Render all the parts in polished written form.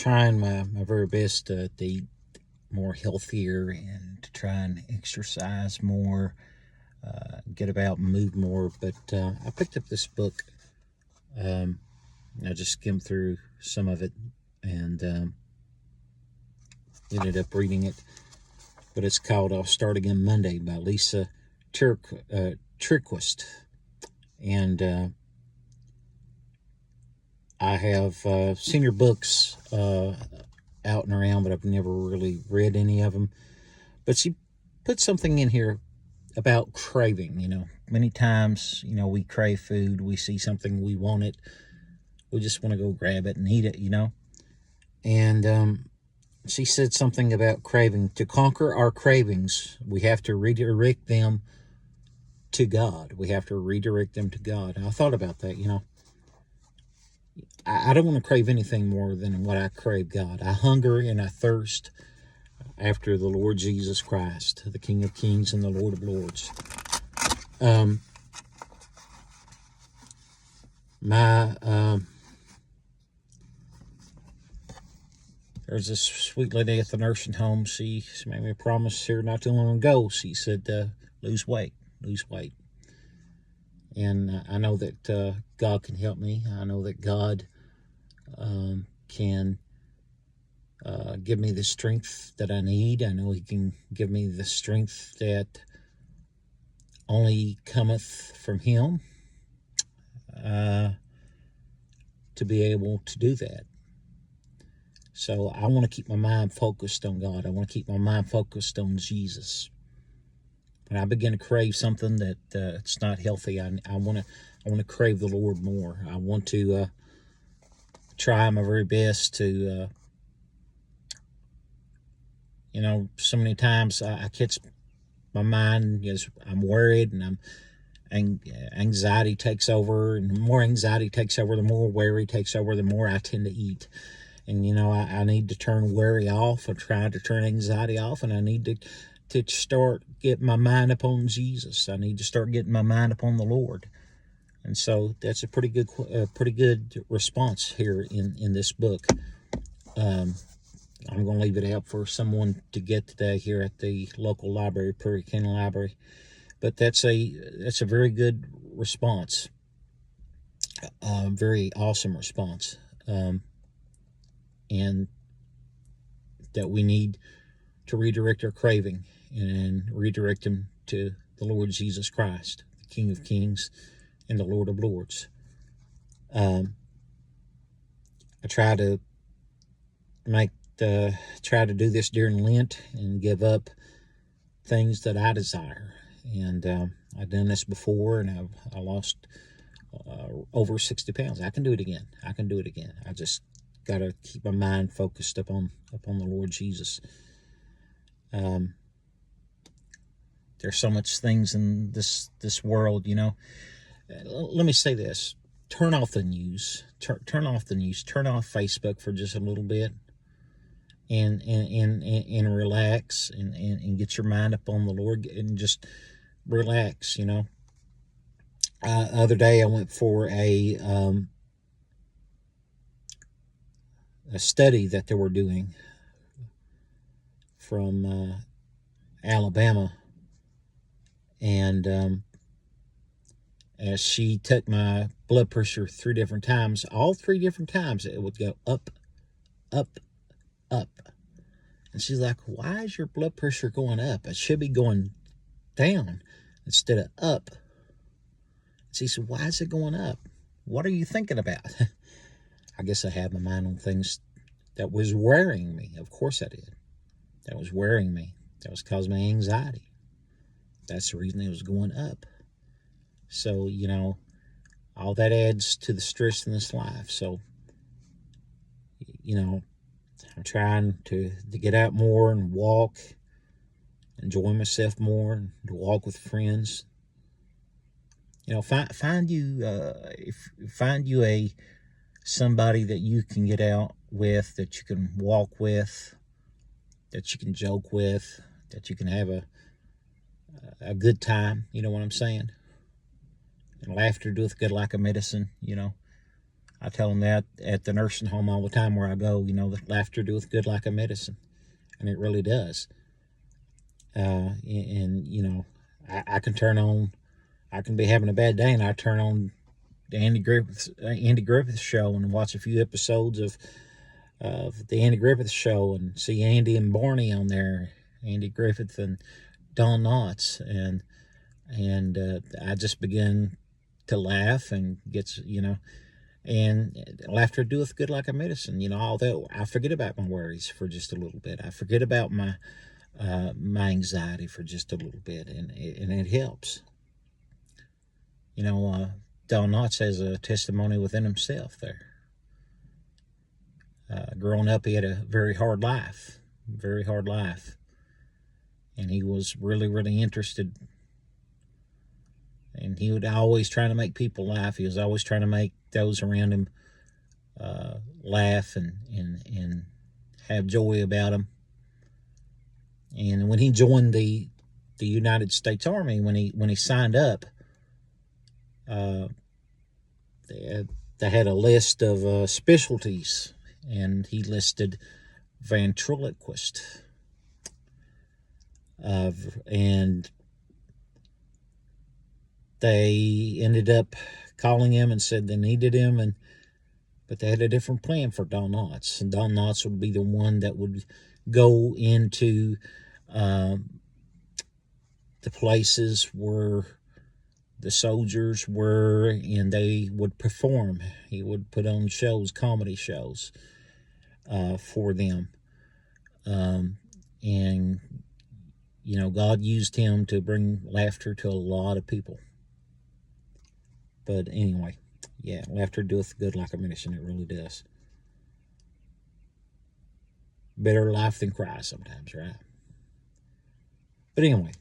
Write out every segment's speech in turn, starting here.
trying my very best to eat more healthier and to try and exercise more, get about and move more. But I picked up this book. I just skimmed through some of it and ended up reading it. But it's called I'll Start Again Monday by Lisa Tryggvest. And I have seen her books out and around, but I've never really read any of them. But she put something in here about craving. Many times, we crave food. We see something, we want it. We just want to go grab it and eat it, And she said something about craving. To conquer our cravings, we have to redirect them to God. We have to redirect them to God. And I thought about that, I don't want to crave anything more than what I crave God. I hunger and I thirst after the Lord Jesus Christ, the King of Kings and the Lord of Lords. There's this sweet lady at the nursing home. She made me a promise here not too long ago. She said, lose weight. And I know that God can help me. I know that God can give me the strength that I need. I know He can give me the strength that only cometh from Him to be able to do that. So I want to keep my mind focused on God. I want to keep my mind focused on Jesus. When I begin to crave something that it's not healthy, I want to crave the Lord more. I want to try my very best to, so many times I catch my mind as I'm worried and anxiety takes over, and the more anxiety takes over, the more worry takes over, the more I tend to eat. And, I need to turn worry off and try to turn anxiety off, and I need to start getting my mind upon Jesus. I need to start getting my mind upon the Lord. And so that's a pretty good response here in this book. I'm going to leave it out for someone to get today here at the local library, Prairie County Library. But that's a very good response. Very awesome response. And that we need to redirect our craving and redirect them to the Lord Jesus Christ, the King of Kings and the Lord of Lords. I try to try to do this during Lent and give up things that I desire. And I've done this before, and I lost over 60 pounds. I can do it again. I just got to keep my mind focused upon the Lord Jesus. There's so much things in this world, Let me say this: turn off the news. Turn off the news. Turn off Facebook for just a little bit, and relax and get your mind upon the Lord and just relax. Other day I went for a study that they were doing from Alabama, and as she took my blood pressure 3 different times, all 3 different times it would go up, up, up. And she's like, why is your blood pressure going up? It should be going down instead of up. She said, why is it going up? What are you thinking about? I guess I had my mind on things that was worrying me. Of course I did. That was worrying me. That was causing me anxiety. That's the reason it was going up. So, all that adds to the stress in this life. So, I'm trying to get out more and walk, enjoy myself more, and to walk with friends. Find you somebody that you can get out with, that you can walk with, that you can joke with, that you can have a good time. You know what I'm saying? And laughter doeth good like a medicine. I tell them that at the nursing home all the time where I go, that laughter doeth good like a medicine. And it really does. And I can turn on, I can be having a bad day and I turn on the Andy Griffith show and watch a few episodes of the Andy Griffith show and see Andy and Barney on there, Andy Griffith and Don Knotts, and I just begin to laugh and and laughter doeth good like a medicine. Although I forget about my worries for just a little bit, I forget about my anxiety for just a little bit, and it helps. Don Knotts has a testimony within himself there. Growing up, he had a very hard life, and he was really, really interested. And he would always try to make people laugh. He was always trying to make those around him laugh and have joy about him. And when he joined the United States Army, when he signed up, they had a list of specialties, and he listed ventriloquist. And they ended up calling him and said they needed him, but they had a different plan for Don Knotts. And Don Knotts would be the one that would go into the places where the soldiers were, and they would perform. He would put on shows, comedy shows, for them. And God used him to bring laughter to a lot of people. But anyway, yeah, laughter doeth good like a medicine. It really does. Better laugh than cry sometimes, right? But anyway,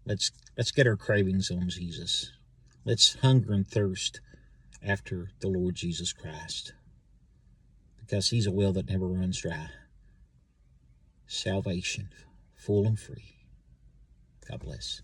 let's get our cravings on Jesus. Let's hunger and thirst after the Lord Jesus Christ, because he's a well that never runs dry. Salvation, full and free. God bless.